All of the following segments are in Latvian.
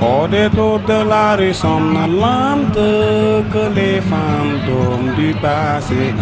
Hors des tours de la rue somnolente que les fantômes du passé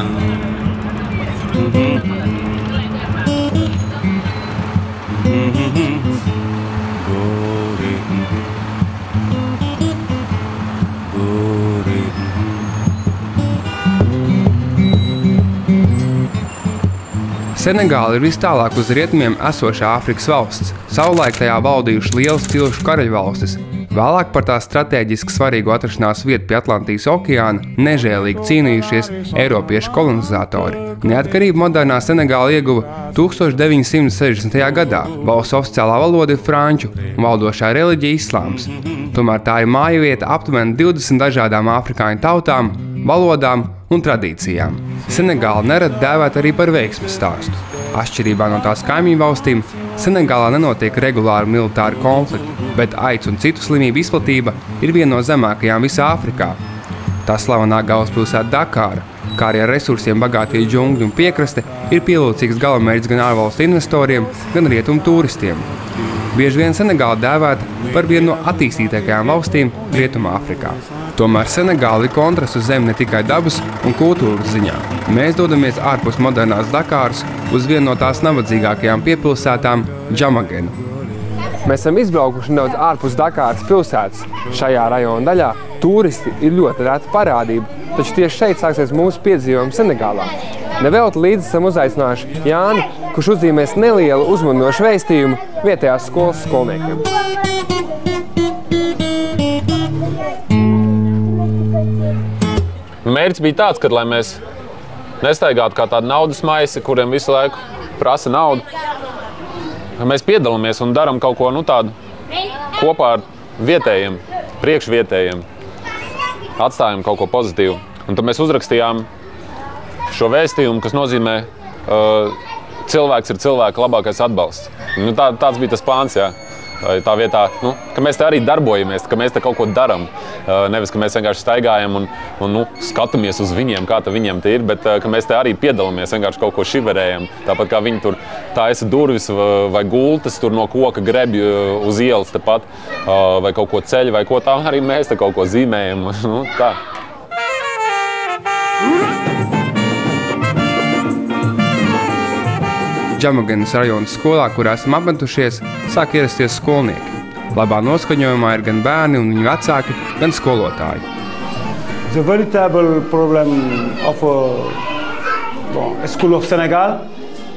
Senegāla ir vistālāk uz rietumiem esošā Āfrikas valsts. Savulaik tajā valdījuši lielas cilšu karaļvalstis. Vēlāk par tās stratēģiski svarīgu atrašanās vietu pie Atlantijas okeāna nežēlīgi cīnījušies eiropiešu kolonizatori. Neatkarību modernā Senegāla ieguva 1960. gadā. Valsts oficiālā valoda ir franču un valdošā reliģija islāms. Tomēr tā ir mājavieta aptuveni 20 dažādām afrikāņu tautām, valodām un tradīcijām. Senegāla nerad dēvēt arī par veiksmes stāstu. Atšķirībā no tās kaimiņu valstīm, Senegālā nenotiek regulāri militāri konflikti, bet aids un citu slimību izplatība ir viena no zemākajām visā Āfrikā. Tā slavenā galvaspilsēta Dakāra, kā arī ar resursiem bagātie džungļi un piekraste, ir pielūcīgs galamērķis gan ārvalstu investoriem, gan rietumu turistiem. Bieži vien Senegāla dēvēta par vienu no attīstītākajām valstīm Rietumā Āfrikā. Tomēr Senegāla ir kontrasts uz zemi ne tikai dabas un kultūras ziņā. Mēs dodamies ārpus modernās Dakāras uz vienu no tās nabadzīgākajām piepilsētām – Džamagenu. Mēs esam izbraukuši nedaudz ārpus Dakāras pilsētas. Šajā rajona daļā turisti ir ļoti reta parādība, taču tieši šeit sāksies mūsu piedzīvojumi Senegālā. Nevelti līdzi esam uzaicinājuši Jāni, kurš uzzīmēs nelielu uzmundinošu vēstījumu vietējās skolas skolniekiem. Mērķis bija tāds, ka, lai mēs nestaigātu kā tādi naudas maisi, kuriem visu laiku prasa naudu, mēs piedalāmies un darām kaut ko tādu kopā ar vietējiem, priekšvietējiem, atstājam kaut ko pozitīvu. Un tad mēs uzrakstījām šo vēstījumu, kas nozīmē cilvēks ir cilvēka labākais atbalsts. Tāds bija tas plāns, jā. Tā vietā, ka mēs te arī darbojamies, ka mēs te kaut ko daram. Nevis, ka mēs vienkārši staigājam un skatāmies uz viņiem, kā viņiem te ir, bet ka mēs te arī piedalāmies, vienkārši kaut ko šiverējam. Tāpat kā viņi tur taisa durvis vai gultas tur no koka grebju uz ielas tepat, vai kaut ko ceļ, vai ko tā, arī mēs te kaut ko zīmējam. Tā. Džamagenas rajona skolā, kurā esam apmetušies, sāk ierasties skolnieki. Labā noskaņojumā ir gan bērni un viņu vecāki, gan skolotāji. The veritable problem of School of Senegal.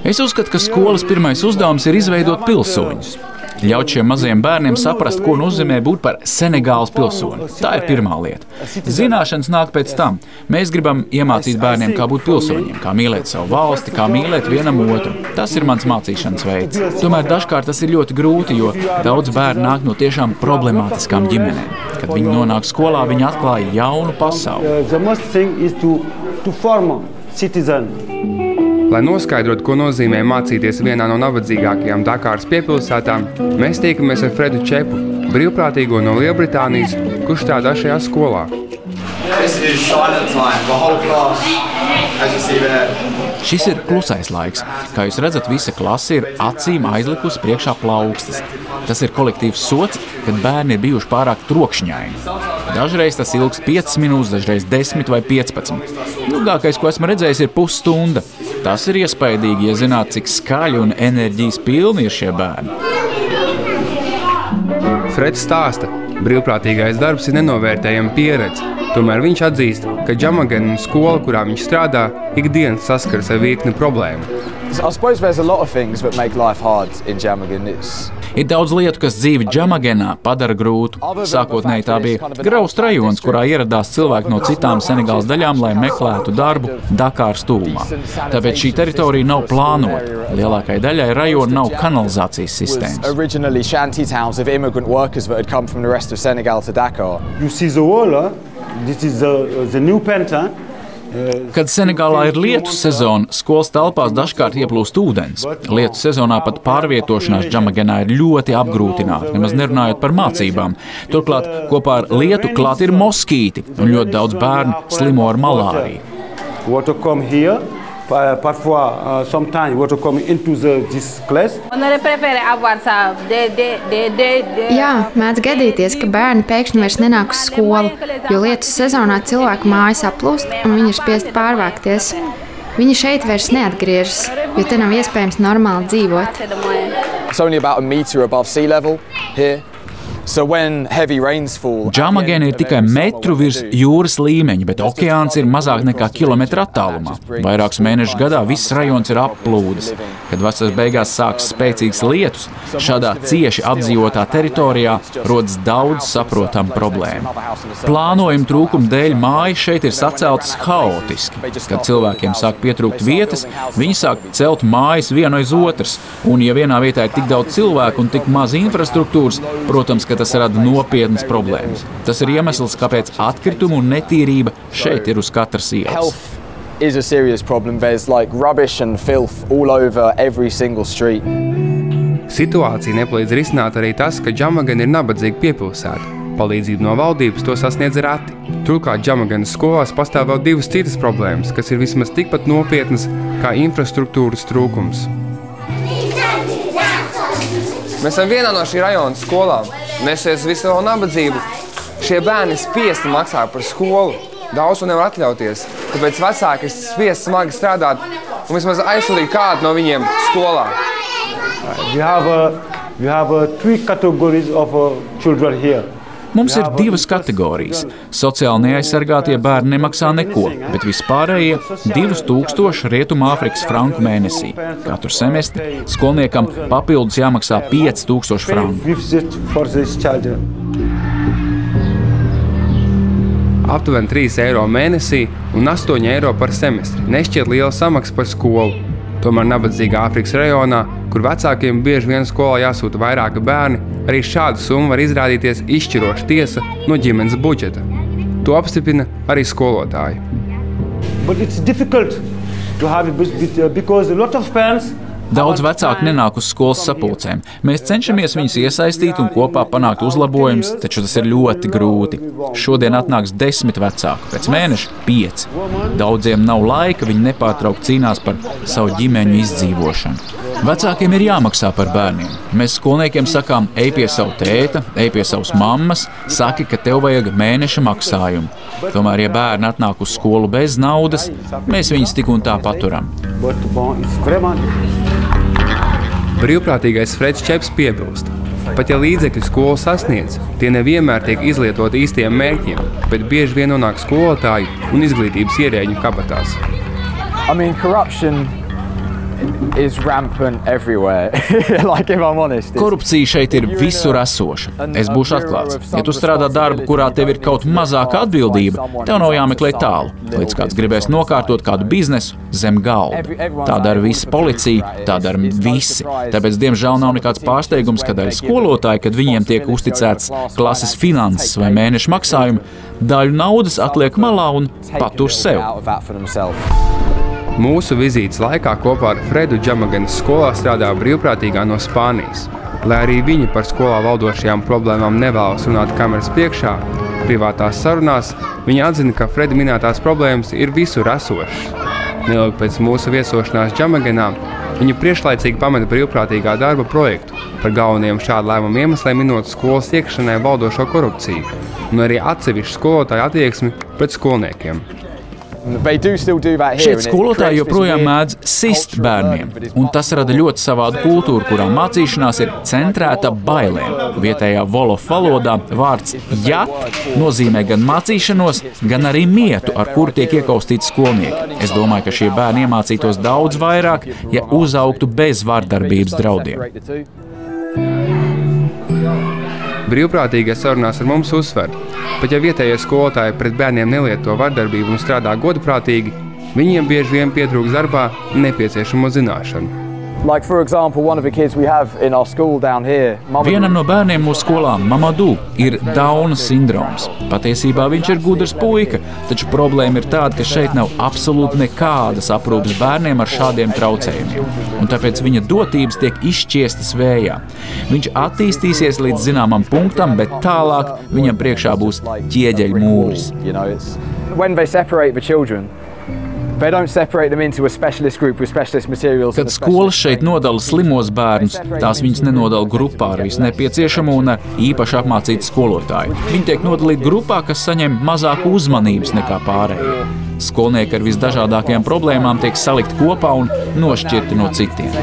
Es uzskatu, ka skolas pirmais uzdevums ir izveidot pilsoņus. Ļaut šiem mazajiem bērniem saprast, ko nozīmē būt par Senegālas pilsoni. Tā ir pirmā lieta. Zināšanas nāk pēc tam. Mēs gribam iemācīt bērniem, kā būt pilsoņiem, kā mīlēt savu valsti, kā mīlēt vienam otru. Tas ir mans mācīšanas veids. Tomēr dažkārt tas ir ļoti grūti, jo daudz bērnu nāk no tiešām problemātiskām ģimenēm. Kad viņi nonāk skolā, viņi atklāja jaunu pasauli. Lai noskaidrotu, ko nozīmē mācīties vienā no nabadzīgākajām Dakāras piepilsētām, mēs tiekamies ar Fredu Čepu, brīvprātīgo no Lielbritānijas, kurš strādā šajā skolā. Šis ir klusais laiks. Kā jūs redzat, visa klase ir acīm aizlikusi priekšā plaukstas. Tas ir kolektīvs sots, kad bērni ir bijuši pārāk trokšņaini. Dažreiz tas ilgst 5 minūtes, dažreiz 10 vai 15. Ilgākais, ko esmu redzējis, ir pusstunda. Tas ir iespaidīgi, ja zināt, cik skaļi un enerģijas pilni ir šie bērni. Freds stāsta, brīvprātīgais darbs ir nenovērtējama pieredze. Tomēr viņš atzīst, ka Džamagena un skola, kurā viņš strādā, ikdienas saskaras ar virkni problēmu. Ir daudz lietu, kas dzīvi Džamagenā padara grūtu. Sākotnēji tā bija graustu rajons, kurā ieradās cilvēki no citām Senegālas daļām, lai meklētu darbu Dakāras tuvumā. Tāpēc šī teritorija nav plānota. Lielākai daļai rajona nav kanalizācijas sistēmas. Kad Senegālā ir lietus sezona, skolas telpās dažkārt ieplūst ūdens. Lietus sezonā pat pārvietošanās Džamagenā ir ļoti apgrūtināta, nemaz nerunājot par mācībām. Turklāt kopā ar lietu klāt ir moskīti un ļoti daudz bērnu slimo ar malāriju. Parfois, sometimes water coming into this class. Jā, mēdz gadīties, ka bērni pēkšņi vairs nenāk uz skolu, jo lietus sezonā cilvēku mājas aplūst un viņi ir spiesti pārvākties. Viņi šeit vairs neatgriežas, jo te nav iespējams normāli dzīvot. It's only about a metre above sea level here. So when heavy rains fall, Džamagena ir tikai metru virs jūras līmeņa, bet okeāns ir mazāk nekā kilometra attālumā. Vairākus mēnešus gadā viss rajons ir applūdes. Kad vasaras beigās sāks spēcīgs lietus, šādā cieši apdzīvotā teritorijā rodas daudz saprotamu problēmu. Plānojuma trūkuma dēļ mājas šeit ir saceltas haotiski. Kad cilvēkiem sāk pietrūkt vietas, viņi sāk celt mājas vienu aiz otras, un ja vienā vietā ir tik daudz cilvēku un tik maz infrastruktūras, protams, ka tas rada nopietnas problēmas. Tas ir iemesls, kāpēc atkritumu un netīrība šeit ir uz katras ielas. is a serious problem. There's like rubbish and filth all over every single street. Situācija nepalīdz risināt arī tas, ka Džamagena ir nabadzīga piepilsēta. Palīdzību no valdības to sasniedz reti. Turklāt Džamagenas skolās pastāv vēl divas citas problēmas, kas ir vismaz tikpat nopietnas kā infrastruktūras trūkums. Mēs esam vienā no šī rajona skolām. Nesies visu vēl nabadzību. Šie bērni spiesti maksā par skolu. Daudz to nevar atļauties. Tāpēc vecāki ir spiesti smagi strādāt un vismaz aizsūtīt kādu no viņiem skolā. We have three categories of children here. Mums ir divas kategorijas. Sociāli neaizsargātie bērni nemaksā neko, bet vispārējie 2000 Rietumāfrikas franku mēnesī. Katru semestri skolniekam papildus jāmaksā 5000 franku. Aptuveni 3 eiro mēnesī un 8 eiro par semestri. Nešķiet liela samaksa par skolu. Tomēr nabadzīgā Āfrikas rajonā, kur vecākiem bieži vien skolā jāsūta vairāki bērni, arī šāda summa var izrādīties izšķiroša tiesa no ģimenes budžeta. To apstiprina arī skolotāji. But it's difficult to have it because a lot of parents Daudz vecāku nenāk uz skolas sapulcēm. Mēs cenšamies viņus iesaistīt un kopā panākt uzlabojumus, taču tas ir ļoti grūti. Šodien atnāks 10 vecāku, pēc mēneša 5. Daudziem nav laika, viņi nepārtraukti cīnās par savu ģimeņu izdzīvošanu. Vecākiem ir jāmaksā par bērniem. Mēs skolniekiem sakām, ej pie savu tēta, ej pie savas mammas, saki, ka tev vajag mēneša maksājumu. Tomēr, ja bērni atnāk uz skolu bez naudas, mēs viņus tik un tā paturam. Brīvprātīgais Freds Čeps piebilst, pat ja līdzekļi skolu sasniedz, tie nevienmēr tiek izlietoti īstiem mērķiem, bet bieži vien nonāk skolotāju un izglītības ierēģu kabatās. Corruption is rampant everywhere. Like if I'm honest. Korupcija šeit ir visur esoša. Es būšu atklāts. Ja tu strādā darbu, kurā tev ir kaut mazāka atbildība, tev nav jāmeklē tālu, līdz kāds gribēs nokārtot kādu biznesu zem galda. Tā dara visa policija, tā dara visi. Tāpēc, diemžēl, nav nekāds pārsteigums, ka daļa skolotāji, kad viņiem tiek uzticēts klases finanses vai mēneša maksājumi, daļu naudas atliek malā un patur sev. Mūsu vizītes laikā kopā ar Fredu Džamagenas skolā strādā brīvprātīgā no Spānijas. Lai arī viņi par skolā valdošajām problēmām nevēlas runāt kameras priekšā, privātās sarunās, viņi atzina, ka Freda minētās problēmas ir visur esošas. Neilgi pēc mūsu viesošanās Džamagenā viņa priekšlaicīgi pameta brīvprātīgā darba projektu par galvenajiem šādu lēmumu iemesliem minot skolas iekšienē valdošo korupciju un arī atsevišķu skolotāju attieksmi pret skolniekiem. Šeit skolotāji joprojām mēdz sist bērniem, un tas rada ļoti savādu kultūru, kurā mācīšanās ir centrēta bailēm. Vietējā Wolof valodā vārds jat nozīmē gan mācīšanos, gan arī mietu, ar kuru tiek iekaustīti skolnieki. Es domāju, ka šie bērni iemācītos daudz vairāk, ja uzaugtu bez vardarbības draudiem. Brīvprātīgie sarunās ar mums uzsver, pat ja vietējie skolotāji pret bērniem nelieto vardarbību un strādā godprātīgi, viņiem bieži vien pietrūkst darbā nepieciešamo zināšanu. Vienam no bērniem mūsu skolā, Mamadou, ir Dauna sindroms. Patiesībā viņš ir gudrs puika, taču problēma ir tāda, ka šeit nav absolūti nekādas aprūpes bērniem ar šādiem traucējumiem. Un tāpēc viņa dotības tiek izšķiestas vējā. Viņš attīstīsies līdz zināmam punktam, bet tālāk viņam priekšā būs ķieģeļu mūris. They don't separate them into a specialist group with specialist materials. Kad skolas šeit nodala slimos bērnus, tās viņus nenodala grupā ar visu nepieciešamo un ar īpaši apmācītu skolotāju. Viņi tiek nodalīti grupā, kas saņem mazāku uzmanības nekā pārējie. Skolnieki ar visdažādākajām problēmām tiek salikti kopā un nošķirti no citiem.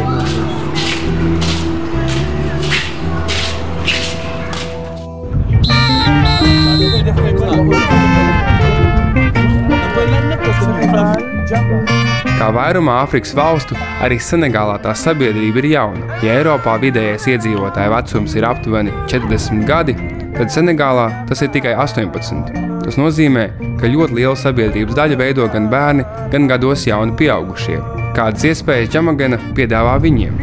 Kā vairumā Āfrikas valstu, arī Senegālā tā sabiedrība ir jauna. Ja Eiropā vidējais iedzīvotāju vecums ir aptuveni 40 gadi, tad Senegālā tas ir tikai 18. Tas nozīmē, ka ļoti liela sabiedrības daļa veido gan bērni, gan gados jauni pieaugušie. Kādas iespējas Džamagena piedāvā viņiem?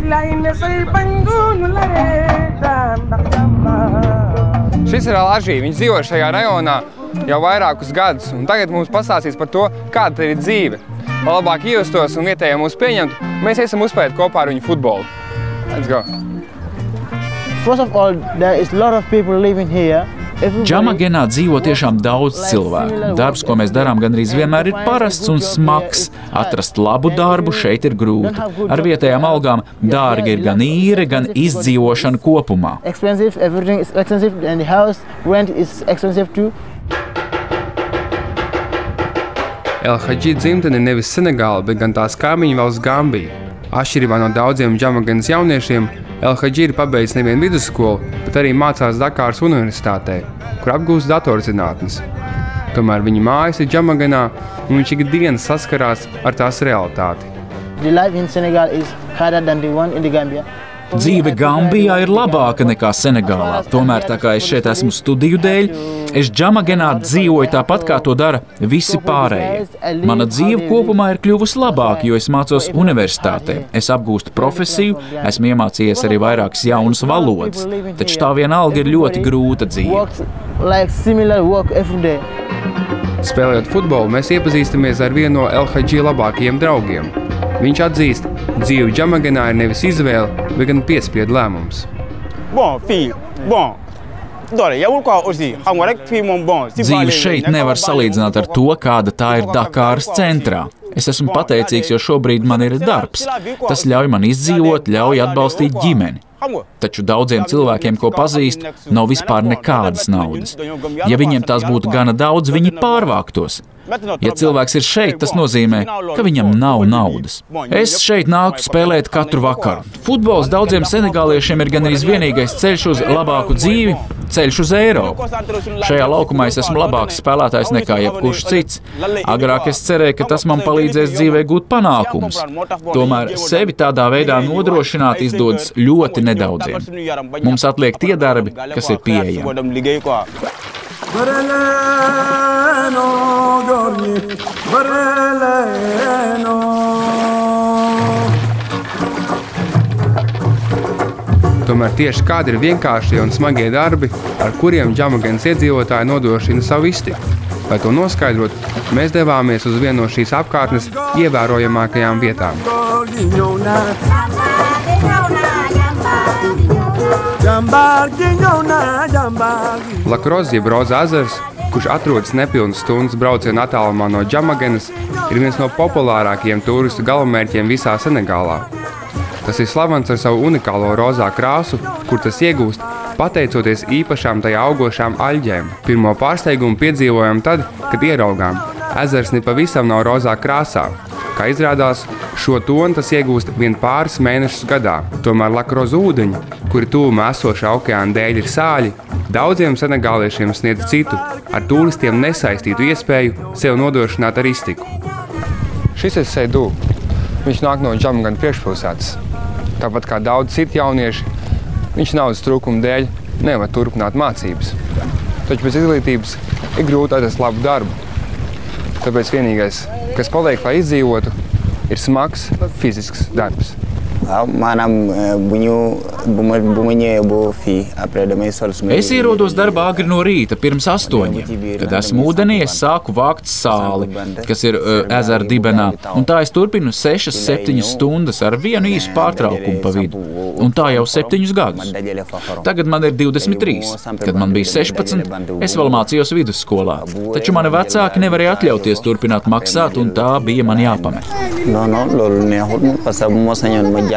Šis ir Al-Ažī. Viņš dzīvo šajā rajonā jau vairākus gadus, un tagad mums pastāstīs par to, kāda ir dzīve. Lai labāk iejustos un vietējie mūs pieņemtu, mēs esam uzspēlēt kopā ar viņu futbolu. Let's go! First of all, there is a lot of people living here. Džamagenā dzīvo tiešām daudz cilvēku. Darbs, ko mēs darām, gandrīz vienmēr ir parasts un smags. Atrast labu darbu šeit ir grūti. Ar vietējām algām dārga ir gan īre, gan izdzīvošana kopumā. Everything is expensive and the house rent is expensive too. El-Hadži dzimtene ir nevis Senegāla, bet gan tās kaimiņu valsts Gambija. Atšķirībā no daudziem Džamagenas jauniešiem, El-Hadži ir pabeidzis nevienu vidusskolu, bet arī mācās Dakāras universitātē, kur apgūst datorzinātnes. Tomēr viņa mājas ir Džamagenā, un viņš ikdienas saskarās ar tās realitāti. The life in Senegal is harder than the one in the Gambia. Dzīve Gambijā ir labāka nekā Senegālā. Tomēr, tā kā es šeit esmu studiju dēļ, es Džamagenā dzīvoju tāpat, kā to dara visi pārējie. Mana dzīve kopumā ir kļuvusi labāka, jo es mācos universitātē. Es apgūstu profesiju, esmu iemācījies arī vairākas jaunas valodas, taču tā vienalga ir ļoti grūta dzīve. Spēlējot futbolu, mēs iepazīstamies ar vienu no El-Hadži labākajiem draugiem. Viņš atzīst, dzīve Džamagenā ir nevis izvēle, bet gan piespiedu lēmums. Dzīve šeit nevar salīdzināt ar to, kāda tā ir Dakāras centrā. Es esmu pateicīgs, jo šobrīd man ir darbs. Tas ļauj man izdzīvot, ļauj atbalstīt ģimeni. Taču daudziem cilvēkiem, ko pazīst, nav vispār nekādas naudas. Ja viņiem tās būtu gana daudz, viņi pārvāktos. Ja cilvēks ir šeit, tas nozīmē, ka viņam nav naudas. Es šeit nāku spēlēt katru vakaru. Futbols daudziem senegāliešiem ir gandrīz vienīgais ceļš uz labāku dzīvi, ceļš uz Eiropu. Šajā laukumā es esmu labāks spēlētājs nekā jebkurš cits. Agrāk es cerēju, ka tas man palīdzēs dzīvē gūt panākumus. Tomēr sevi tādā veidā nodrošināt izdodas ļoti nedaudziem. Mums atliek tie darbi, kas ir pieejami. Tomēr tieši kādi ir vienkāršie un smagie darbi, ar kuriem Džamagenas iedzīvotāji nodrošina savu iztiku. Lai to noskaidrot, mēs devāmies uz vienu no šīs apkārtnes ievērojamākajām vietām. Lakroz jeb Roza ezers, kurš atrodas nepilnas stundas brauciena attālumā no Džamagenas, ir viens no populārākajiem turistu galamērķiem visā Senegālā. Tas ir slavens ar savu unikālo rozā krāsu, kur tas iegūst pateicoties īpašām tajā augošām aļģēm. Pirmo pārsteigumu piedzīvojam tad, kad ieraugām. Ezers nepavisam nav rozā krāsā. Kā izrādās, šo tonu tas iegūst vien pāris mēnešus gadā. Tomēr Lakroz ūdeņi, kuri tuvumā esošā okeāna dēļ ir sāļi, daudziem senegāliešiem sniedz citu, ar turistiem nesaistītu iespēju sev nodrošināt ar iztiku. Šis ir Seydū. Viņš nāk no Džamagena priekšpilsētas. Tāpat kā daudz citi jaunieši, viņš naudas trūkuma dēļ nevar turpināt mācības. Taču bez izglītības ir grūti atrast labu darbu. Tāpēc vienīgais, kas paliek, lai izdzīvotu, ir smags fizisks darbs. Es ierodos darbā agri no rīta pirms 8. Kad esmu ūdenī, es sāku vākt sāli, kas ir ezera dibenā, un tā es turpinu 6-7 stundas ar vienu īsu pārtraukumu pa vidu. Un tā jau 7 gadus. Tagad man ir 23. Kad man bija 16, es vēl mācījos vidusskolā. Taču mani vecāki nevarēja atļauties turpināt maksāt, un tā bija man jāpamet.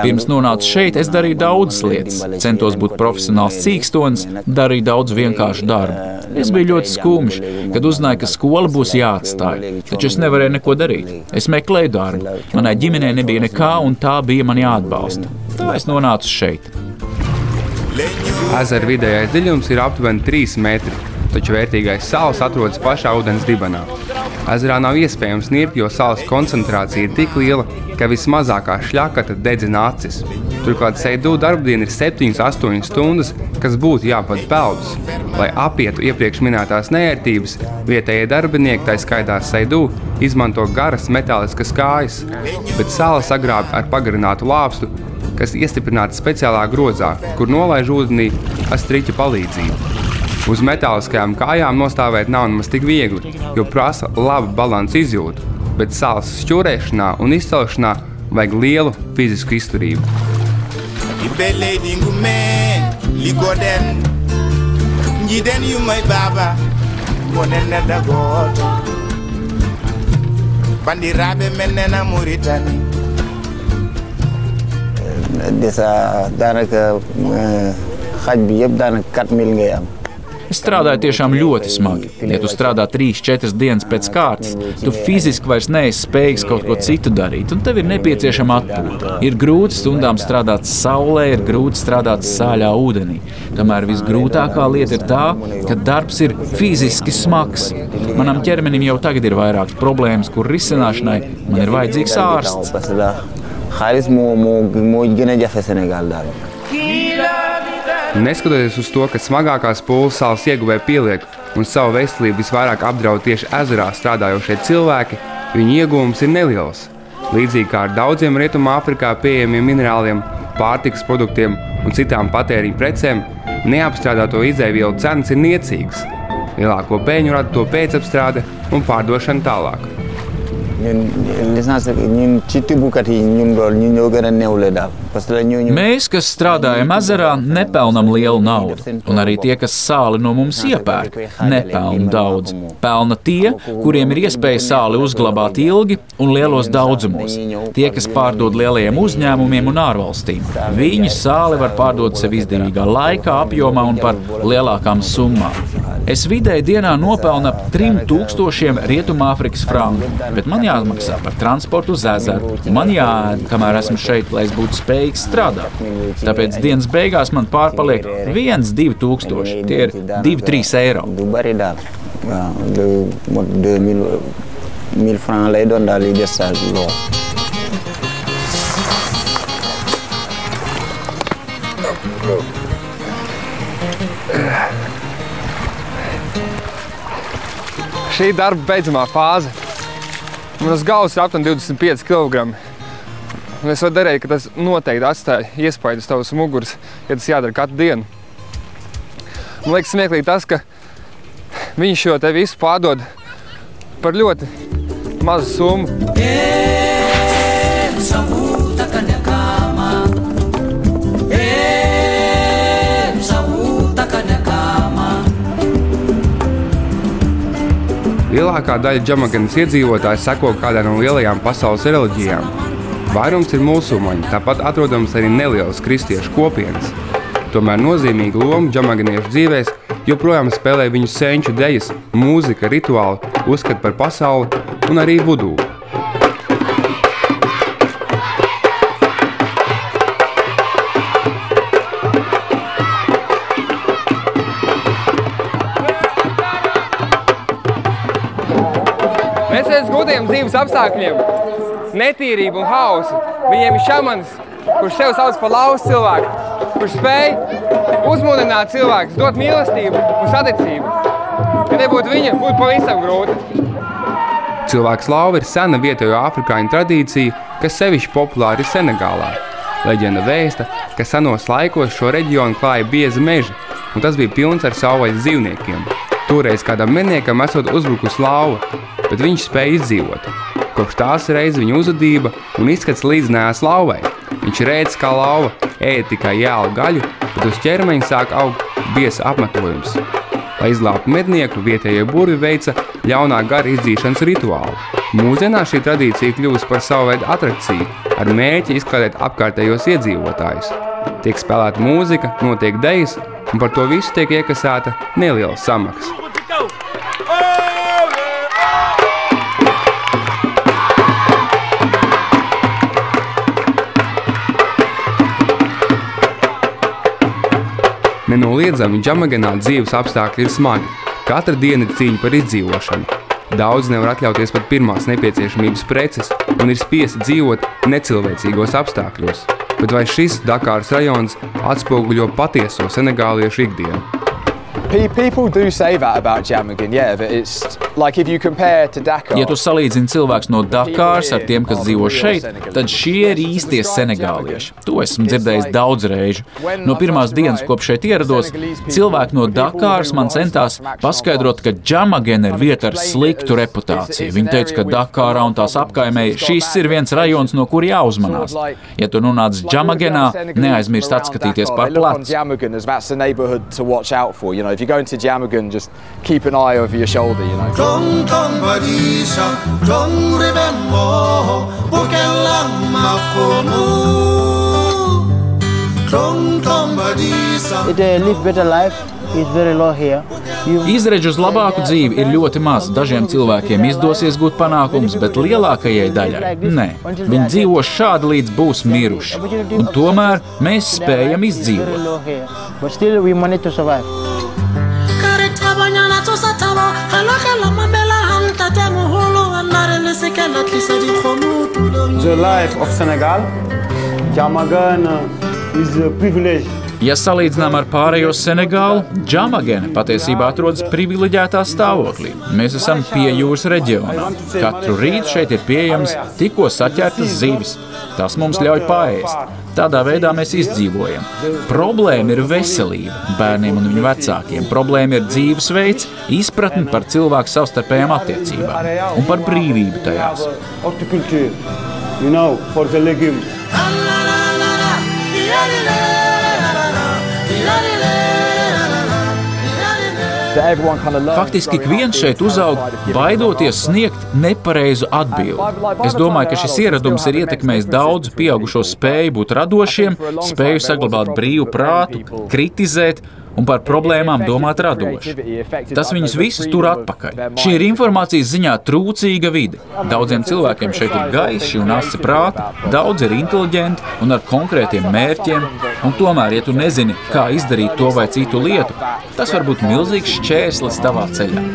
Pirms nonācu šeit, es darīju daudzas lietas. Centos būt profesionāls cīkstonis, darīju daudz vienkāršu darbu. Es biju ļoti skumjš, kad uzzināju, ka skola būs jāatstāj, taču es nevarēju neko darīt. Es meklēju darbu. Manai ģimenei nebija nekā, un tā bija man jāatbalsta. Tā es nonācu šeit. Ezera vidējais dziļums ir aptuveni 3 metri, taču vērtīgais sāls atrodas pašā ūdens dibenā. Ezerā nav iespējams nirt, jo sāls koncentrācija ir tik liela, ka vismazākā šļakata dedzina acis. Turklāt Seidū darbdiena ir 7-8 stundas, kas būtu jāpavada peldus. Lai apietu iepriekš minētās neērtības, vietējie darbinieki, tā skaitā Seidū, izmanto garas metāliskas kājas, bet sāla sagrāb ar pagarinātu lāpstu, kas iestiprināta speciālā grozā, kur nolaiž ūdenī ar striķa palīdzību. Uz metāliskajām kājām nostāvēt nav nemaz tik viegli, jo prasa labu balansu izjūtu, bet sāls šķurēšanā un izcelšanā vajag lielu fizisku izturību. Es strādāju tiešām ļoti smagi. Ja tu strādā 3-4 dienas pēc kārtas, tu fiziski vairs neesi spējīgs kaut ko citu darīt, un tev ir nepieciešama atpūta. Ir grūti stundām strādāt saulē, ir grūti strādāt sāļā ūdenī. Tomēr visgrūtākā lieta ir tā, ka darbs ir fiziski smags. Manam ķermenim jau tagad ir vairākas problēmas, kur risināšanai man ir vajadzīgs ārsts. Neskatoties uz to, ka smagākās pūles sāls ieguvēja pieliek un savu veselību visvairāk apdraud tieši ezerā strādājošie cilvēki, viņu ieguvums ir neliels. Līdzīgi kā ar daudziem Rietumā Afrikā pieejamiem minerāliem, pārtikas produktiem un citām patēriņu precēm, neapstrādāto izēvielu cenas ir niecīgas. Lielāko peļņu rada to pēcapstrāde un pārdošana tālāk. Mēs, kas strādājam ezerā, nepelnam lielu naudu, un arī tie, kas sāli no mums iepērk, nepelna daudz. Pelna tie, kuriem ir iespēja sāli uzglabāt ilgi un lielos daudzumos. Tie, kas pārdod lielajiem uzņēmumiem un ārvalstīm. Viņi sāli var pārdot sev izdevīgā laikā, apjomā un par lielākām summām. Es vidēji dienā nopelnu ap 3000 Rietumāfrikas franku, bet man jāmaksā par transportu uz ezeru. Man jāēd, kamēr esmu šeit, lai es būtu spējīgs strādāt. Tāpēc dienas beigās man pārpaliek 1-2 tūkstoši. Tie ir 2-3 eiro. Šī darba beidzamā fāze. Manas galvas ir aptuveni 25 kg. Un es varu darīt, ka tas noteikti atstāja iespaidu uz tavas muguras, ja tas jādara katru dienu. Man liekas smieklīgi tas, ka viņš šo te visu pārdod par ļoti mazu summu. Lielākā daļa Džamaganas iedzīvotāji seko kādā no lielajām pasaules reliģijām. Vairums ir musulmaņi, tāpat atrodams arī nelielas kristiešu kopienas. Tomēr nozīmīgu lomu džamaganiešu dzīvēs joprojām spēlē viņu senču dejas, mūzika, rituāli, uzskata par pasauli un arī vudū. Pēc gudiem dzīves apstākļiem, netīrību un hausu, viņiem ir šamanis, kurš sev sauc par lausu cilvēku, kurš spēj uzmodināt cilvēkus, dot mīlestību un saticību. Ja nebūtu viņa, būtu pavisam grūti. Cilvēks lauva ir sena vietējo afrikāņu tradīcija, kas sevišķi populāri ir Senegālā. Leģenda vēsta, ka senos laikos šo reģionu klāja biezi meži, un tas bija pilns ar savvaļas dzīvniekiem. Toreiz kādam medniekam esot uzbrukusi lauva, bet viņš spēja izdzīvot. Kopš tās reizes viņa uzvedība un izskats līdzinājās lauvai. Viņš rēdz kā lauva, ēda tikai jēlu gaļu, bet uz ķermeņa sāk augt biesa apmetojums. Lai izglābtu mednieku, vietējie burvi veica ļaunā gara izdzīšanas rituālu. Mūsdienās šī tradīcija kļuvusi par savu veidu atrakciju, ar mērķi izklaidēt apkārtējos iedzīvotājus. Tiek spēlēta mūzika, notiek dejas, un par to visu tiek iekasēta neliela samaksa. Nenoliedzami Džamaganā dzīves apstākļi ir smagi. Katra diena ir cīņa par izdzīvošanu. Daudz nevar atļauties pat pirmās nepieciešamības preces un ir spiesti dzīvot necilvēcīgos apstākļos. Bet vai šis Dakāras rajons atspoguļo patieso senegāliešu ikdienu? People do say that about Jamagan, yeah, that it's like if you compare to Dakar. Ja tu salīdzini cilvēks no Dakāras ar tiem, kas dzīvo šeit, tad šie ir īstie senegālieši. To esmu dzirdējis daudz reižu. No pirmās dienas, kopš šeit ierados, cilvēki no Dakāras man centās paskaidrot, ka Džamagan ir vieta ar sliktu reputāciju. Viņi teica, ka Dakārā un tās apkaimē šīs ir viens rajons, no kur jāuzmanās. Ja tu nonāc Džamaganā, neaizmirst atskatīties par placu. If you go into Jamagan, just keep an eye over your shoulder, you know. They live better life. It's very low here. Izredzi uz labāku dzīvi ir ļoti maz. Dažiem cilvēkiem izdosies gūt panākumus, bet lielākajai daļai nē. Viņi dzīvo šādi līdz būs miruši. Un tomēr mēs spējam izdzīvot. But still we manage to survive. The life of Senegal, Djamagan is a privilege. Ja salīdzinām ar pārējo Senegālu, Džamagana patiesībā atrodas privileģētā stāvoklī. Mēs esam pie jūras reģionā. Katru rītu šeit ir pieejams tikko saķertas zivis. Tas mums ļauj paēst. Tādā veidā mēs izdzīvojam. Problēma ir veselība bērniem un viņu vecākiem. Problēma ir dzīvesveids, izpratne par cilvēku savstarpējām attiecībām un par brīvību tajās. Faktiski ik viens šeit uzaug, baidoties sniegt nepareizu atbildi. Es domāju, ka šis ieradums ir ietekmējis daudzu pieaugušo spēju būt radošiem, spēju saglabāt brīvu prātu, kritizēt un par problēmām domāt radoši. Tas viņus visus tur atpakaļ. Šī ir informācijas ziņā trūcīga vide. Daudziem cilvēkiem šeit ir gaiši un asi prāti, daudz ir inteliģenti un ar konkrētiem mērķiem, un tomēr, ja tu nezini, kā izdarīt to vai citu lietu, tas var būt milzīgs šķērslis tavā ceļā.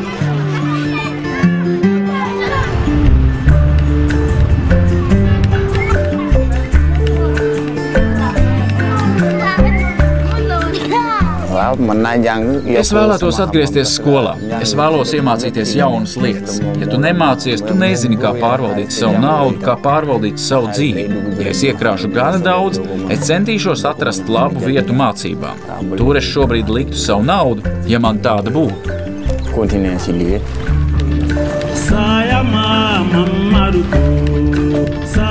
Es vēlētos atgriezties skolā. Es vēlos iemācīties jaunas lietas. Ja tu nemācies, tu nezini, kā pārvaldīt savu naudu, kā pārvaldīt savu dzīvi. Ja es iekrāšu gana daudz, es centīšos atrast labu vietu mācībām. Tur es šobrīd liktu savu naudu, ja man tāda būtu.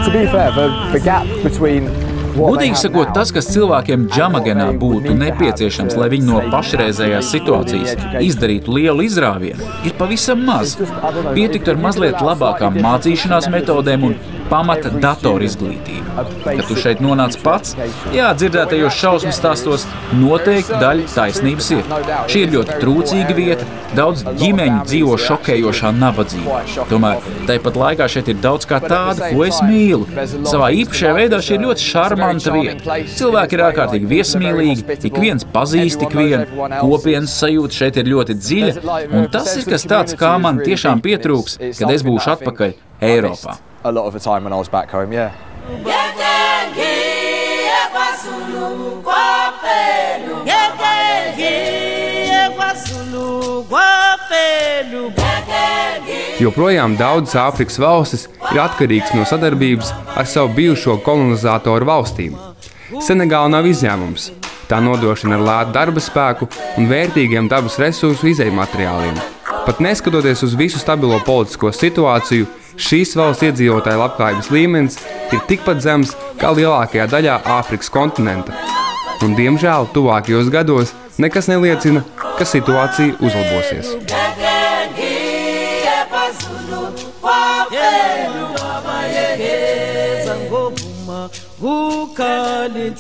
To be fair, the gap between Gudīgi sakot, tas, kas cilvēkiem Džamaganā būtu nepieciešams, lai viņi no pašreizējās situācijas izdarītu lielu izrāvienu, ir pavisam maz. Pietiktu ar mazliet labākām mācīšanās metodēm un pamata datoru izglītību. Kad tu šeit nonāc pats, jā, dzirdētajos šausmu stāstos noteikti daļa taisnības ir. Šī ir ļoti trūcīga vieta, daudz ģimeņu dzīvo šokējošā nabadzībā. Tomēr tāpat laikā šeit ir daudz kā tāda, ko es mīlu. Savā īpašajā veidā šī ir ļoti šarmanta vieta. Cilvēki ir ārkārtīgi viesmīlīgi, ik viens pazīst ik vienu, kopienas sajūta šeit ir ļoti dziļa, un tas ir kas tāds, kā man tiešām pietrūks, kad es būšu atpakaļ Eiropā. A lot of the time when I was back home, yeah. Joprojām daudzas Āfrikas valstis ir atkarīgas no sadarbības ar savu bijušo kolonizatoru valstīm. Senegāla nav izņēmums. Tā nodrošina ar lētu darba spēku un vērtīgiem dabas resursu izejmateriāliem. Pat neskatoties uz visu stabilo politisko situāciju, šīs valsts iedzīvotāju labklājības līmenis ir tikpat zems kā lielākajā daļā Āfrikas kontinenta. Un, diemžēl, tuvākajos gados nekas neliecina, ka situācija uzlabosies. Gukali